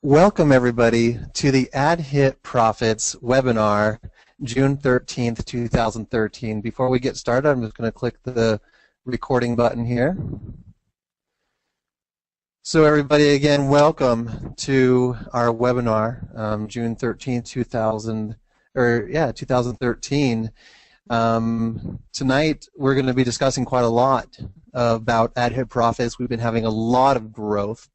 Welcome everybody to the Ad Hit Profits webinar, June 13th, 2013. Before we get started, I'm just going to click the recording button here. So everybody, again, welcome to our webinar, June 13th, 2013. Tonight we're going to be discussing quite a lot about Ad Hit Profits. We've been having a lot of growth.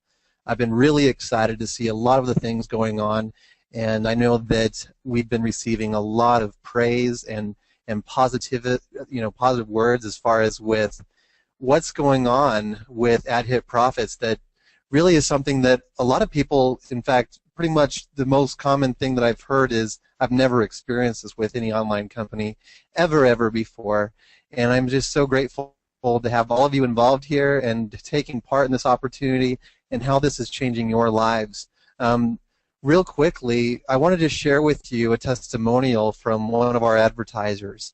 I've been really excited to see a lot of the things going on, and I know that we've been receiving a lot of praise and positive words as far as with what's going on with Ad Hit Profits. That really is something that a lot of people, in fact, pretty much the most common thing that I've heard is I've never experienced this with any online company ever before, and I'm just so grateful to have all of you involved here and taking part in this opportunity and how this is changing your lives. Real quickly, I wanted to share with you a testimonial from one of our advertisers,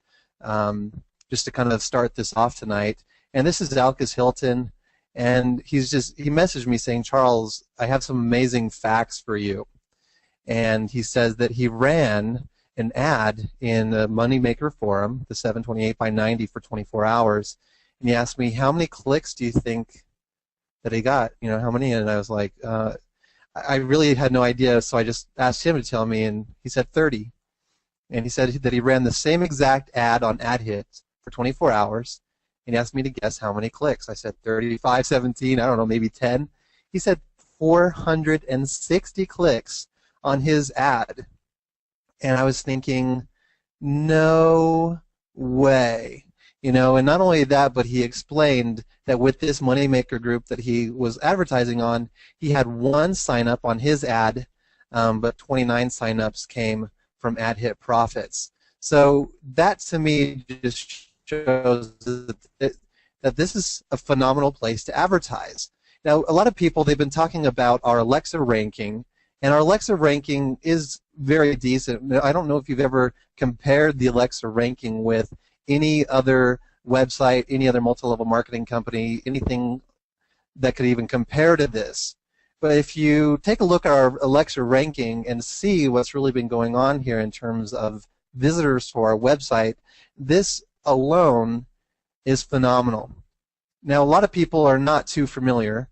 just to kind of start this off tonight. And this is Alcus Hilton, and he messaged me saying, "Charles, I have some amazing facts for you." And he says that he ran an ad in a Moneymaker forum, the 728 by 90 for 24 hours, and he asked me, "How many clicks do you think that he got, how many?" And I was like, I really had no idea, so I just asked him to tell me, and he said 30. And he said that he ran the same exact ad on AdHit for 24 hours, and he asked me to guess how many clicks. I said 35, 17, I don't know, maybe 10. He said 460 clicks on his ad. And I was thinking, no way. And not only that, but he explained that with this Moneymaker group that he was advertising on, he had one sign-up on his ad, but 29 sign-ups came from Ad Hit Profits. So that to me just shows that this is a phenomenal place to advertise. Now, a lot of people, they've been talking about our Alexa ranking, and our Alexa ranking is very decent. I don't know if you've ever compared the Alexa ranking with any other website, any other multi-level marketing company, anything that could even compare to this. But if you take a look at our Alexa ranking and see what's really been going on here in terms of visitors to our website, this alone is phenomenal. Now, a lot of people are not too familiar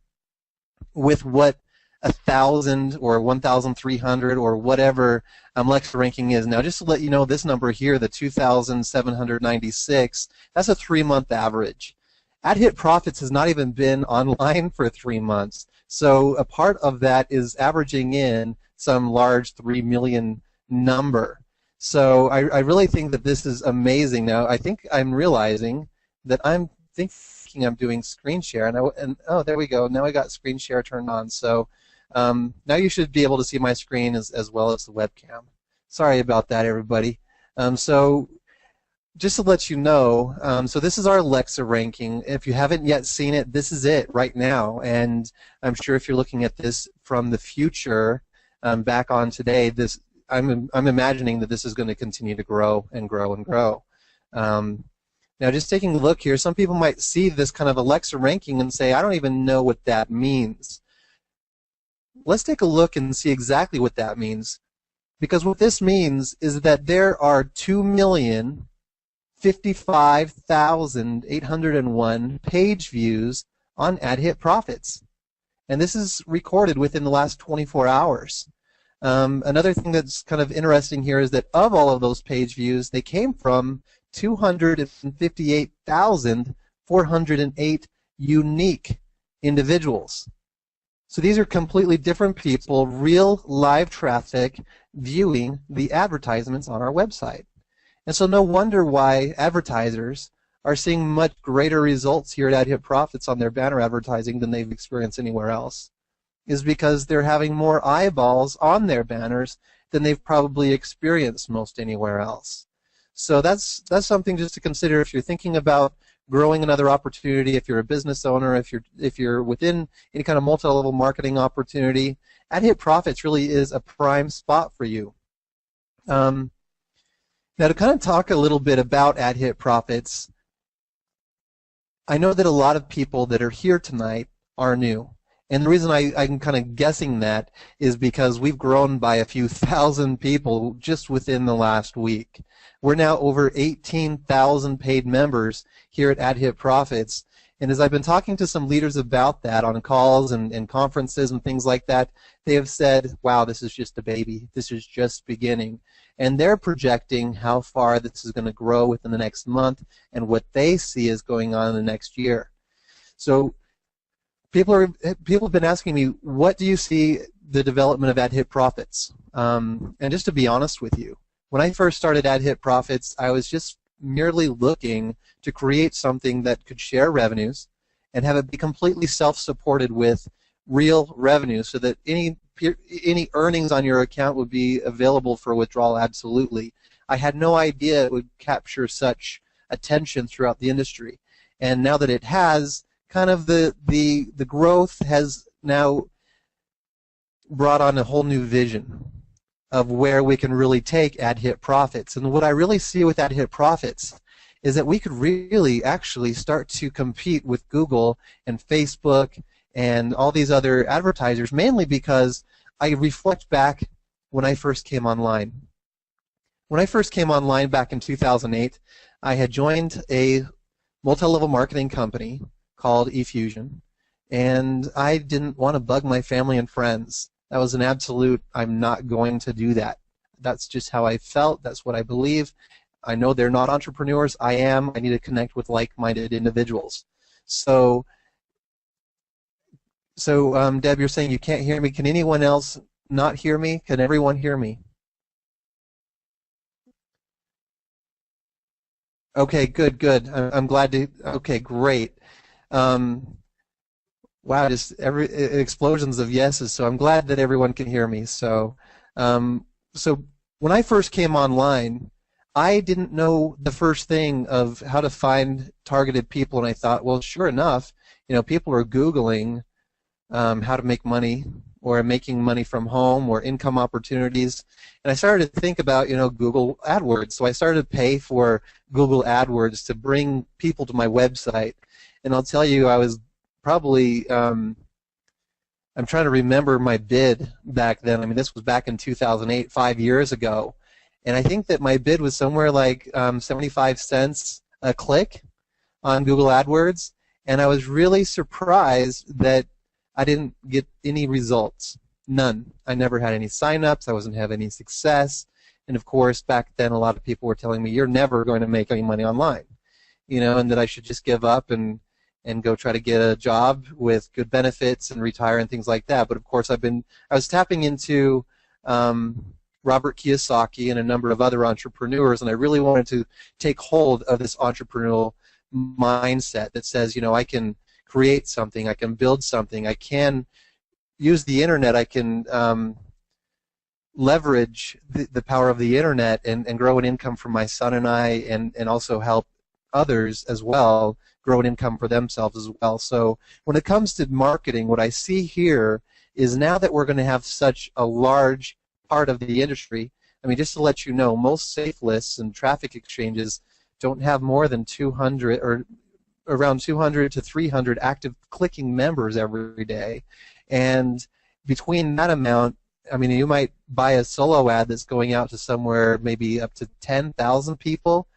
with what 1,000 or 1,300 or whatever Alexa ranking is. Now, just to let you know, this number here, the 2,796, that's a 3-month average. Ad Hit Profits has not even been online for 3 months, so a part of that is averaging in some large 3 million number. So I really think that this is amazing. Now, I think I'm realizing that I'm doing screen share, and oh, there we go. Now I got screen share turned on. So now you should be able to see my screen as well as the webcam. Sorry about that, everybody. So just to let you know, so this is our Alexa ranking. If you haven't yet seen it, this is it right now. And I'm sure if you're looking at this from the future back on today, I'm imagining that this is going to continue to grow and grow and grow. Now, just taking a look here, some people might see this kind of Alexa ranking and say, I don't even know what that means. Let's take a look and see exactly what that means. Because what this means is that there are 2,055,801 page views on Ad Hit Profits. And this is recorded within the last 24 hours. Another thing that's kind of interesting here is that of all of those page views, they came from 258,408 unique individuals. So these are completely different people, real live traffic, viewing the advertisements on our website. And so no wonder why advertisers are seeing much greater results here at Ad Hit Profits on their banner advertising than they've experienced anywhere else, is because they're having more eyeballs on their banners than they've probably experienced most anywhere else. So that's something just to consider if you're thinking about growing another opportunity, if you're a business owner, if you're within any kind of multi-level marketing opportunity. Ad Hit Profits really is a prime spot for you. Now, to kind of talk a little bit about Ad Hit Profits, I know that a lot of people that are here tonight are new. And the reason I'm kind of guessing that is because we've grown by a few thousand people just within the last week. We're now over 18,000 paid members here at AdHit Profits. And as I've been talking to some leaders about that on calls and conferences and things like that, they have said, wow, this is just a baby. This is just beginning. And they're projecting how far this is going to grow within the next month and what they see is going on in the next year. So people have been asking me, what do you see the development of AdHit Profits? And just to be honest with you, when I first started AdHit Profits, I was just merely looking to create something that could share revenues and have it be completely self-supported with real revenue so that any earnings on your account would be available for withdrawal absolutely. I had no idea it would capture such attention throughout the industry. And now that it has, kind of the growth has now brought on a whole new vision of where we can really take AdHit Profits. And what I really see with AdHit Profits is that we could really actually start to compete with Google and Facebook and all these other advertisers, mainly because I reflect back when I first came online. When I first came online back in 2008, I had joined a multi-level marketing company called eFusion, and I didn't want to bug my family and friends. That was an absolute, I'm not going to do that. That's just how I felt. That's what I believe. I know they're not entrepreneurs. I am. I need to connect with like-minded individuals. So Deb, you're saying you can't hear me. Can anyone else not hear me? Can everyone hear me? Okay, good. I'm glad to. Okay, great. Wow, just explosions of yeses. So I'm glad that everyone can hear me. So when I first came online, I didn't know the first thing of how to find targeted people, and I thought, well, sure enough, people are Googling how to make money or making money from home or income opportunities. And I started to think about, Google AdWords. So I started to pay for Google AdWords to bring people to my website. And I'll tell you, I was probably, I'm trying to remember my bid back then. I mean, this was back in 2008, 5 years ago. And I think that my bid was somewhere like 75 cents a click on Google AdWords. And I was really surprised that I didn't get any results. None. I never had any sign-ups. I wasn't having any success. And of course, back then, a lot of people were telling me, you're never going to make any money online, and that I should just give up and go try to get a job with good benefits and retire and things like that. But of course, I was tapping into Robert Kiyosaki and a number of other entrepreneurs, and I really wanted to take hold of this entrepreneurial mindset that says, I can create something, I can build something, I can use the internet, I can leverage the power of the internet and grow an income for my son and I, and also help others as well grow an income for themselves as well. So when it comes to marketing, what I see here is now that we're going to have such a large part of the industry, I mean, just to let you know, most safe lists and traffic exchanges don't have more than 200 or around 200 to 300 active clicking members every day. And between that amount, I mean, you might buy a solo ad that's going out to somewhere maybe up to 10,000 people.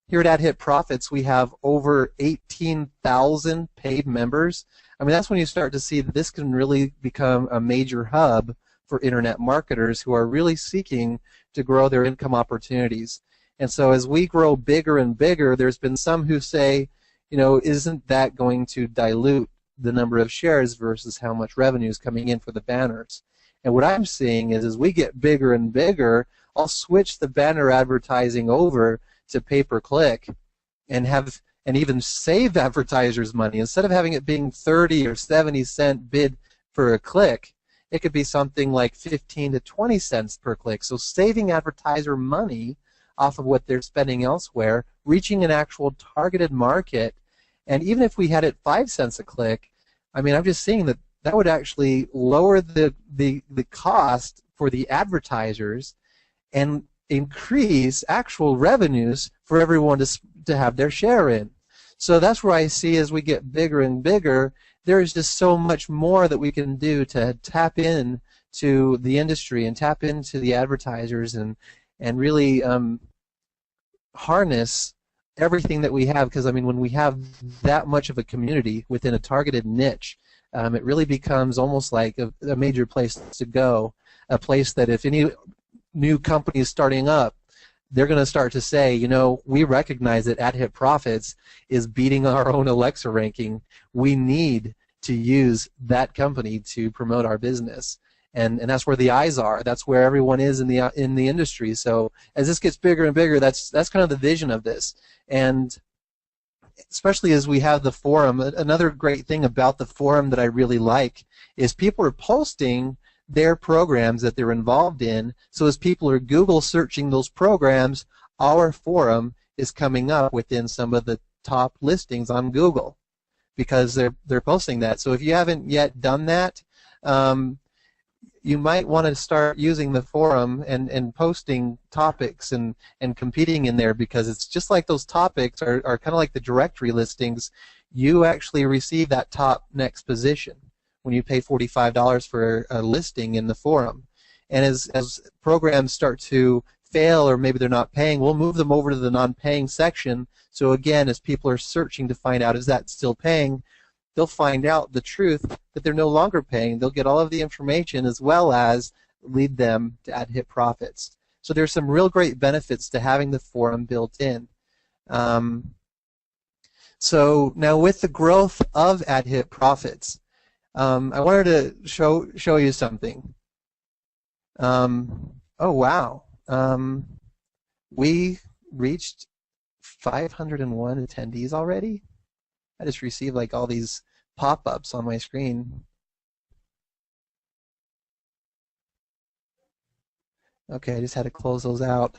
Here at AdHit Profits, we have over 18,000 paid members. I mean, that's when you start to see that this can really become a major hub for internet marketers who are really seeking to grow their income opportunities. And so as we grow bigger and bigger, there's been some who say, isn't that going to dilute the number of shares versus how much revenue is coming in for the banners? And what I'm seeing is as we get bigger and bigger, I'll switch the banner advertising over to pay-per-click and even save advertisers money. Instead of having it being 30 or 70 cent bid for a click, it could be something like 15 to 20 cents per click. So saving advertiser money off of what they're spending elsewhere, reaching an actual targeted market, and even if we had it 5 cents a click, I mean, I'm just seeing that that would actually lower the cost for the advertisers and increase actual revenues for everyone to have their share in. So that's where I see as we get bigger and bigger there is just so much more that we can do to tap in to the industry and tap into the advertisers and really harness everything that we have, because I mean, when we have that much of a community within a targeted niche, it really becomes almost like a major place to go, a place that if any new company is starting up, they're going to start to say, you know, we recognize that AdHit Profits is beating our own Alexa ranking. We need to use that company to promote our business. And that's where the eyes are. That's where everyone is in the industry. So as this gets bigger and bigger, that's kind of the vision of this. And especially as we have the forum, another great thing about the forum that I really like is people are posting their programs that they're involved in. So as people are Google searching those programs, our forum is coming up within some of the top listings on Google because they're posting that. So if you haven't yet done that, you might want to start using the forum and posting topics and competing in there, because it's just like those topics are kind of like the directory listings. You actually receive that top next position when you pay $45 for a listing in the forum. And as programs start to fail, or maybe they're not paying, we'll move them over to the non-paying section. So again, as people are searching to find out, is that still paying, they'll find out the truth that they're no longer paying. They'll get all of the information as well as lead them to AdHit Profits. So there's some real great benefits to having the forum built in. So now with the growth of AdHit Profits, I wanted to show you something. Oh wow, we reached 501 attendees already. I just received like all these pop-ups on my screen. Okay, I just had to close those out.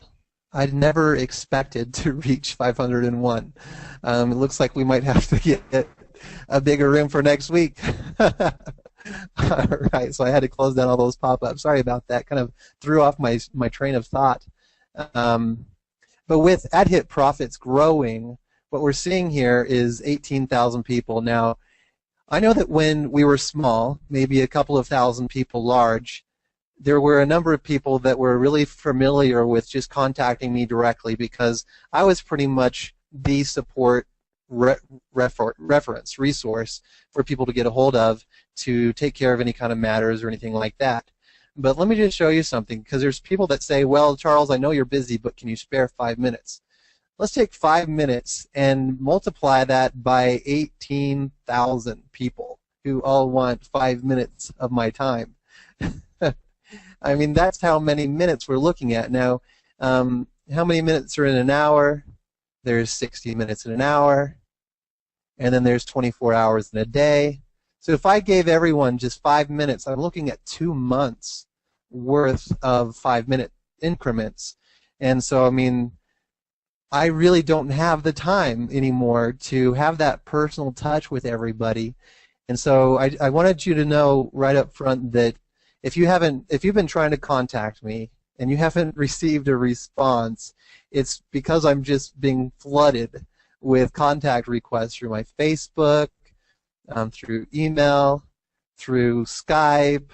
I'd never expected to reach 501. It looks like we might have to get a bigger room for next week. All right, so I had to close down all those pop-ups. Sorry about that. Kind of threw off my train of thought. But with AdHit Profits growing, what we're seeing here is 18,000 people. Now, I know that when we were small, maybe a couple of thousand people large, there were a number of people that were really familiar with just contacting me directly, because I was pretty much the support reference resource for people to get a hold of to take care of any kind of matters or anything like that. But let me just show you something, because there's people that say, well, Charles, I know you're busy, but can you spare 5 minutes? Let's take 5 minutes and multiply that by 18,000 people who all want 5 minutes of my time. I mean, that's how many minutes we're looking at. Now, how many minutes are in an hour? There's 60 minutes in an hour, and then there's 24 hours in a day. So if I gave everyone just 5 minutes, I'm looking at 2 months worth of 5-minute increments. And so, I mean, I really don't have the time anymore to have that personal touch with everybody. And so I wanted you to know right up front that if you've been trying to contact me and you haven't received a response, it's because I'm just being flooded with contact requests through my Facebook, through email, through Skype,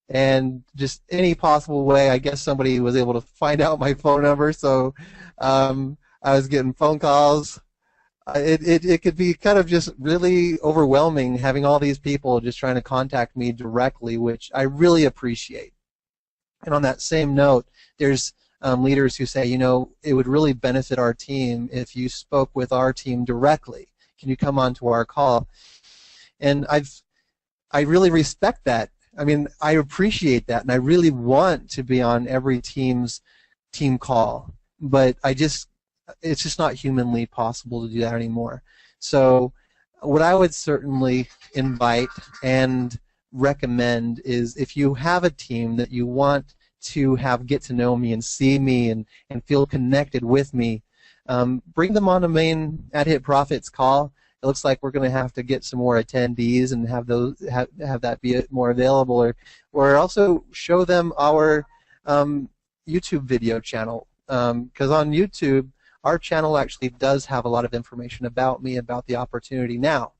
and just any possible way. I guess somebody was able to find out my phone number, so I was getting phone calls. It could be kind of just really overwhelming having all these people just trying to contact me directly, which I really appreciate. And on that same note, there's leaders who say, you know, it would really benefit our team if you spoke with our team directly. Can you come on to our call? And I really respect that. I mean, I appreciate that, and I really want to be on every team's team call, but it's just not humanly possible to do that anymore. So what I would certainly invite and recommend is, if you have a team that you want to have get to know me and see me and feel connected with me, bring them on a main AdHit Profits call. It looks like we're going to have to get some more attendees and have those have that be more available, or also show them our YouTube video channel, because on YouTube our channel actually does have a lot of information about me, about the opportunity now.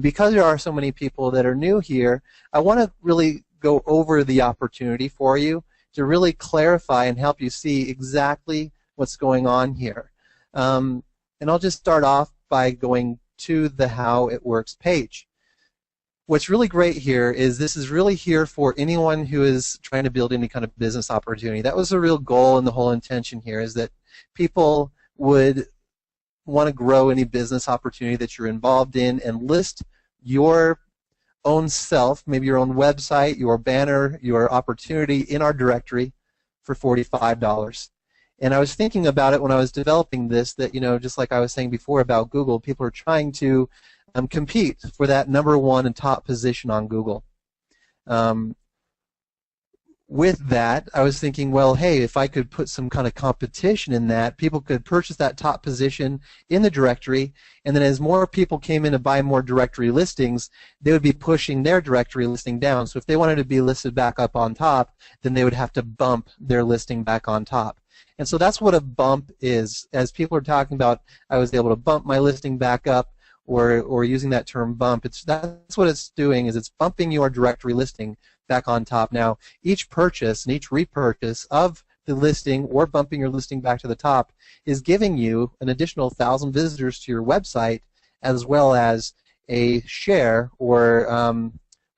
Because there are so many people that are new here, I want to really go over the opportunity for you to really clarify and help you see exactly what's going on here. And I'll just start off by going to the How It Works page. What's really great here is this is really here for anyone who is trying to build any kind of business opportunity. That was the real goal and the whole intention here, is that people would want to grow any business opportunity that you're involved in and list your own self, maybe your own website, your banner, your opportunity in our directory for $45. And I was thinking about it when I was developing this, that, you know, just like I was saying before about Google, people are trying to compete for that #1 and top position on Google. With that, I was thinking, well, hey, if I could put some kind of competition in that, people could purchase that top position in the directory, and then as more people came in to buy more directory listings, they would be pushing their directory listing down. So if they wanted to be listed back up on top, then they would have to bump their listing back on top. And so that's what a bump is. As people are talking about, I was able to bump my listing back up, or using that term bump, that's what it's doing, is it's bumping your directory listing back on top. Now, each purchase and each repurchase of the listing or bumping your listing back to the top is giving you an additional 1,000 visitors to your website, as well as a share, or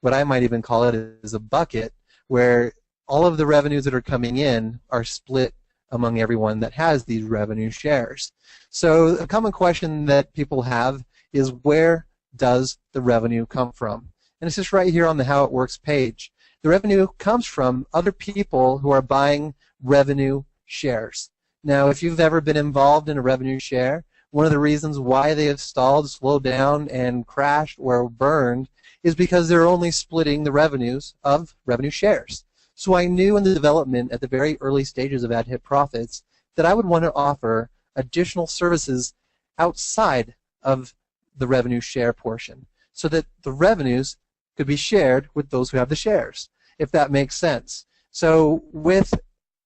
what I might even call it is a bucket, where all of the revenues that are coming in are split among everyone that has these revenue shares. So a common question that people have is, where does the revenue come from? And it's just right here on the How It Works page. The revenue comes from other people who are buying revenue shares. Now, if you've ever been involved in a revenue share, one of the reasons why they have stalled, slowed down, and crashed or burned is because they're only splitting the revenues of revenue shares. So I knew in the development at the very early stages of AdHit Profits that I would want to offer additional services outside of the revenue share portion, so that the revenues could be shared with those who have the shares, if that makes sense. So with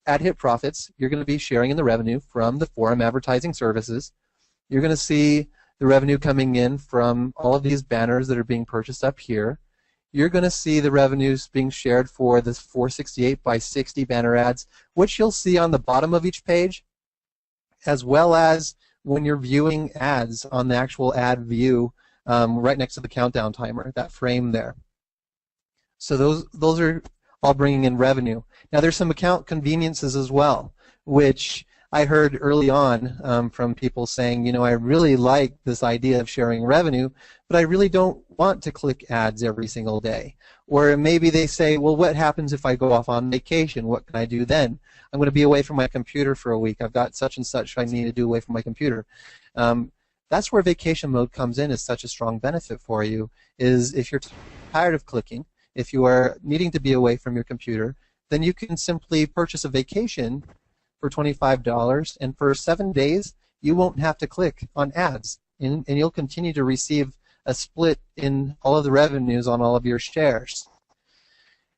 AdHit Profits, you're going to be sharing in the revenue from the forum advertising services. You're going to see the revenue coming in from all of these banners that are being purchased up here. You're going to see the revenues being shared for this 468 by 60 banner ads, which you'll see on the bottom of each page, as well as when you're viewing ads on the actual ad view right next to the countdown timer, that frame there. So those are all bringing in revenue. Now there's some account conveniences as well, which I heard early on from people saying, you know, I really like this idea of sharing revenue, but I really don't want to click ads every single day. Or maybe they say, well, what happens if I go off on vacation? What can I do then? I'm going to be away from my computer for a week. I've got such and such I need to do away from my computer. That's where vacation mode comes in as such a strong benefit for you, is if you're tired of clicking, if you are needing to be away from your computer, then you can simply purchase a vacation for $25, and for 7 days you won't have to click on ads, and you'll continue to receive a split in all of the revenues on all of your shares.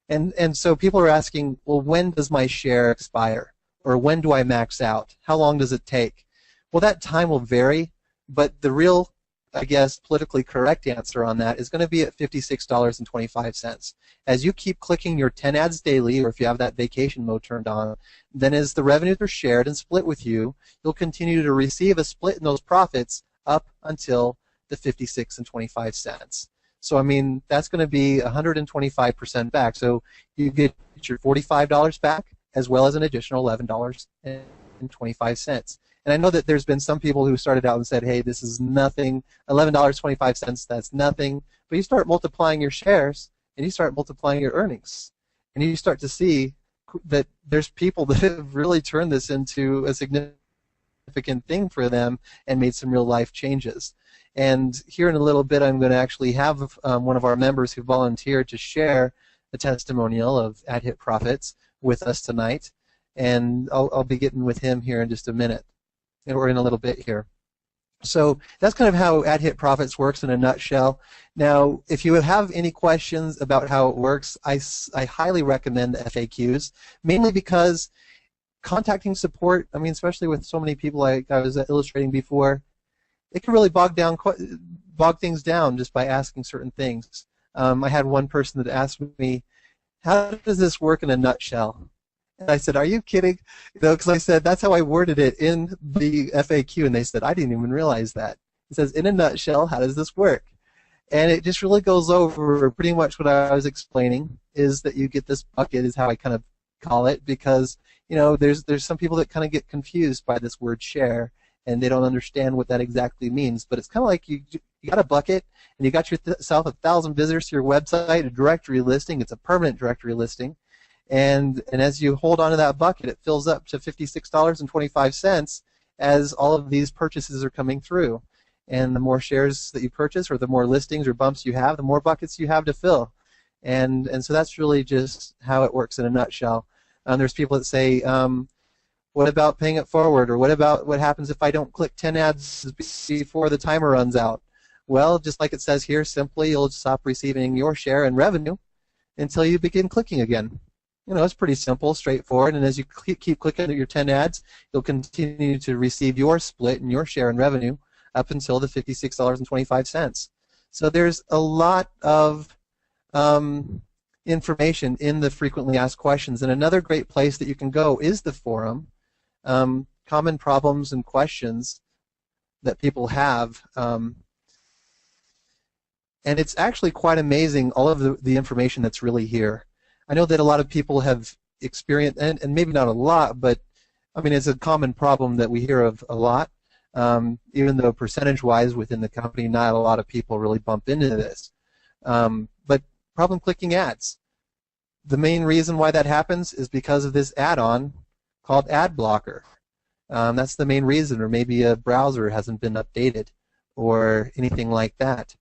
And so people are asking, well, when does my share expire? Or when do I max out? How long does it take? Well, that time will vary, but the real, I guess, politically correct answer on that is going to be at $56.25. As you keep clicking your 10 ads daily, or if you have that vacation mode turned on, then as the revenues are shared and split with you, you'll continue to receive a split in those profits up until the 56.25. So I mean, that's going to be 125% back. So you get your $45 back, as well as an additional $11.25. And I know that there's been some people who started out and said, hey, this is nothing, $11.25, that's nothing. But you start multiplying your shares, and you start multiplying your earnings. And you start to see that there's people that have really turned this into a significant thing for them and made some real life changes. And here in a little bit, I'm going to actually have one of our members who volunteered to share a testimonial of AdHit Profits with us tonight. And I'll be getting with him here in just a minute, or in a little bit here. So that's kind of how AdHit Profits works in a nutshell. Now, if you have any questions about how it works, I highly recommend the FAQs, mainly because contacting support, I mean, especially with so many people like I was illustrating before, it can really bog down bog things down just by asking certain things. I had one person that asked me, how does this work in a nutshell? And I said, are you kidding? Because I said, that's how I worded it in the FAQ, and they said, I didn't even realize that. It says, in a nutshell, how does this work? And it just really goes over pretty much what I was explaining, is that you get this bucket, is how I kind of call it, because there's some people that kind of get confused by this word share, and they don't understand what that exactly means. But it's kind of like you got a bucket, and you got yourself 1,000 visitors to your website, a directory listing. It's a permanent directory listing. And as you hold on to that bucket, it fills up to $56.25 as all of these purchases are coming through. And the more shares that you purchase, or the more listings or bumps you have, the more buckets you have to fill. And so that's really just how it works in a nutshell. There's people that say, what about paying it forward? Or what happens if I don't click 10 ads before the timer runs out? Well, just like it says here, simply you'll stop receiving your share and revenue until you begin clicking again. It's pretty simple, straightforward, and as you keep clicking at your 10 ads, you'll continue to receive your split and your share in revenue up until the $56.25. So there's a lot of information in the frequently asked questions, and another great place that you can go is the forum. Common problems and questions that people have, and it's actually quite amazing, all of the information that's really here. I know that a lot of people have experienced, and maybe not a lot, but I mean it's a common problem that we hear of a lot. Even though percentage-wise within the company, not a lot of people really bump into this. But problem clicking ads. The main reason why that happens is because of this add-on called Ad Blocker. That's the main reason, or maybe a browser hasn't been updated or anything like that.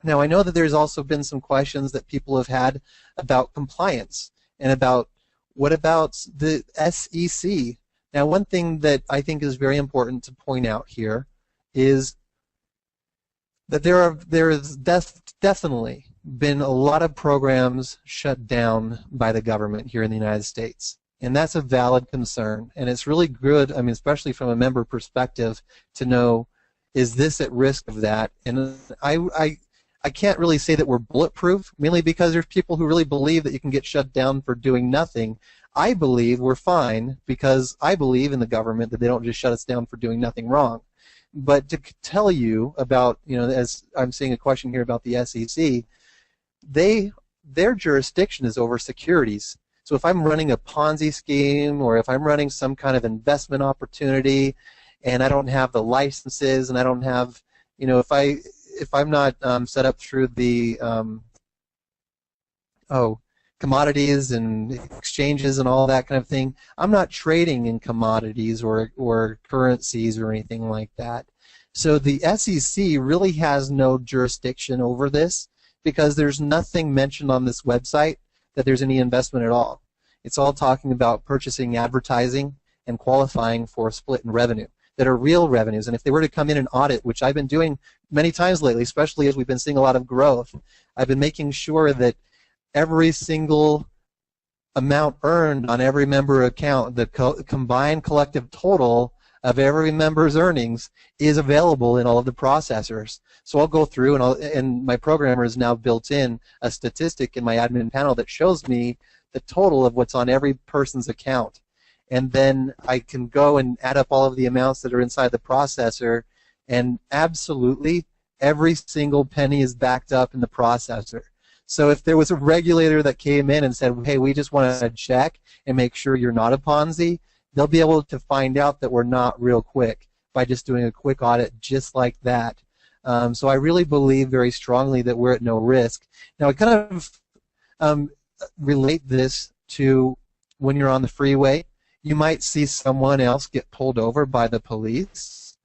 Now, I know that there's also been some questions that people have had about compliance and about what about the SEC. Now, one thing that I think is very important to point out here is that there has definitely been a lot of programs shut down by the government here in the United States. And that's a valid concern. And it's really good, I mean, especially from a member perspective, to know, is this at risk of that? And I can't really say that we're bulletproof, mainly because there's people who really believe that you can get shut down for doing nothing. I believe we're fine because I believe in the government that they don't just shut us down for doing nothing wrong. But to tell you about, as I'm seeing a question here about the SEC, their jurisdiction is over securities. So if I'm running a Ponzi scheme, or if I'm running some kind of investment opportunity, and I don't have the licenses, and I don't have, if I'm not set up through the commodities and exchanges and all that kind of thing, I'm not trading in commodities or currencies or anything like that. So the SEC really has no jurisdiction over this, because there's nothing mentioned on this website that there's any investment at all. It's all talking about purchasing advertising and qualifying for a split in revenue that are real revenues. And if they were to come in and audit, which I've been doing many times lately, especially as we've been seeing a lot of growth, I've been making sure that every single amount earned on every member account, the combined collective total of every member's earnings, is available in all of the processors. So I'll go through, and my programmer has now built in a statistic in my admin panel that shows me the total of what's on every person's account. And then I can go and add up all of the amounts that are inside the processor, and absolutely every single penny is backed up in the processor. So if there was a regulator that came in and said, hey, we just want to check and make sure you're not a Ponzi, they'll be able to find out that we're not real quick by just doing a quick audit just like that. So I really believe very strongly that we're at no risk. Now, I kind of relate this to when you're on the freeway. You might see someone else get pulled over by the police,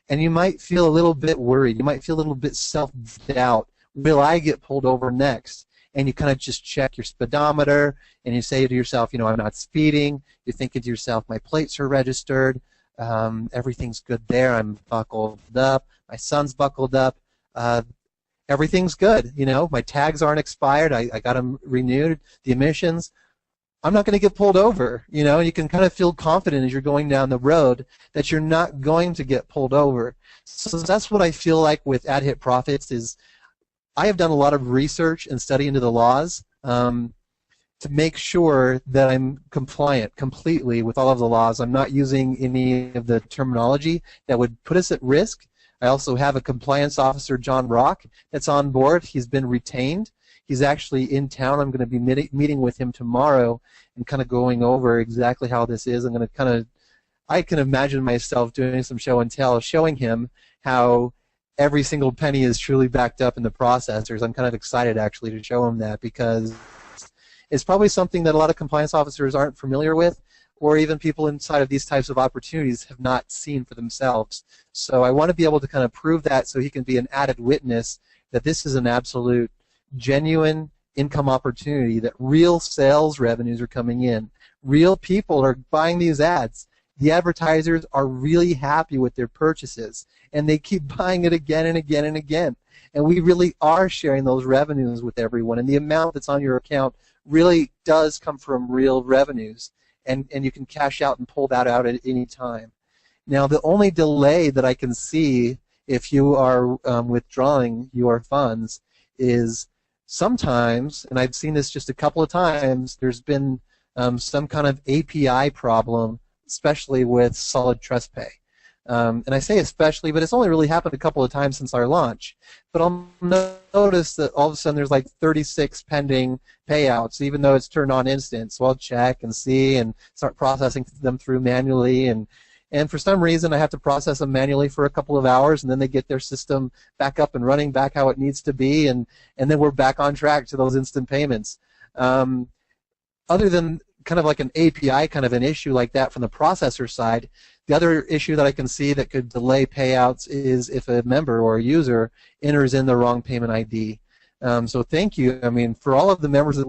and you might feel a little bit worried. You might feel a little bit self-doubt. Will I get pulled over next? And you kind of just check your speedometer, and you say to yourself, I'm not speeding. You're thinking to yourself, my plates are registered. Everything's good there. I'm buckled up. My son's buckled up. Everything's good. My tags aren't expired. I got them renewed. The emissions. I'm not going to get pulled over. You know, you can kind of feel confident as you're going down the road that you're not going to get pulled over. So that's what I feel like with ad-hit profits is I have done a lot of research and study into the laws to make sure that I'm compliant completely with all of the laws. I'm not using any of the terminology that would put us at risk. I also have a compliance officer, John Rock, that's on board. He's been retained. He's actually in town. I'm going to be meeting with him tomorrow and kind of going over exactly how this is. I'm going to kind of, I can imagine myself doing some show and tell, showing him how every single penny is truly backed up in the processors. I'm kind of excited actually to show him that because it's probably something that a lot of compliance officers aren't familiar with, or even people inside of these types of opportunities have not seen for themselves. So I want to be able to kind of prove that so he can be an added witness that this is an absolute genuine income opportunity, that real sales revenues are coming in. Real people are buying these ads. The advertisers are really happy with their purchases, and they keep buying it again and again and again. And we really are sharing those revenues with everyone, and the amount that's on your account really does come from real revenues, and you can cash out and pull that out at any time. Now, the only delay that I can see if you are withdrawing your funds is sometimes, and I've seen this just a couple of times, there's been some kind of API problem, especially with Solid Trust Pay. And I say especially, but it's only really happened a couple of times since our launch. But I'll notice that all of a sudden there's like 36 pending payouts, even though it's turned on instant. So I'll check and see and start processing them through manually. And for some reason, I have to process them manually for a couple of hours, and then they get their system back up and running, back how it needs to be, and then we're back on track to those instant payments. Other than kind of like an API kind of an issue like that from the processor side, the other issue that I can see that could delay payouts is if a member or a user enters in the wrong payment ID. So thank you. I mean, for all of the members that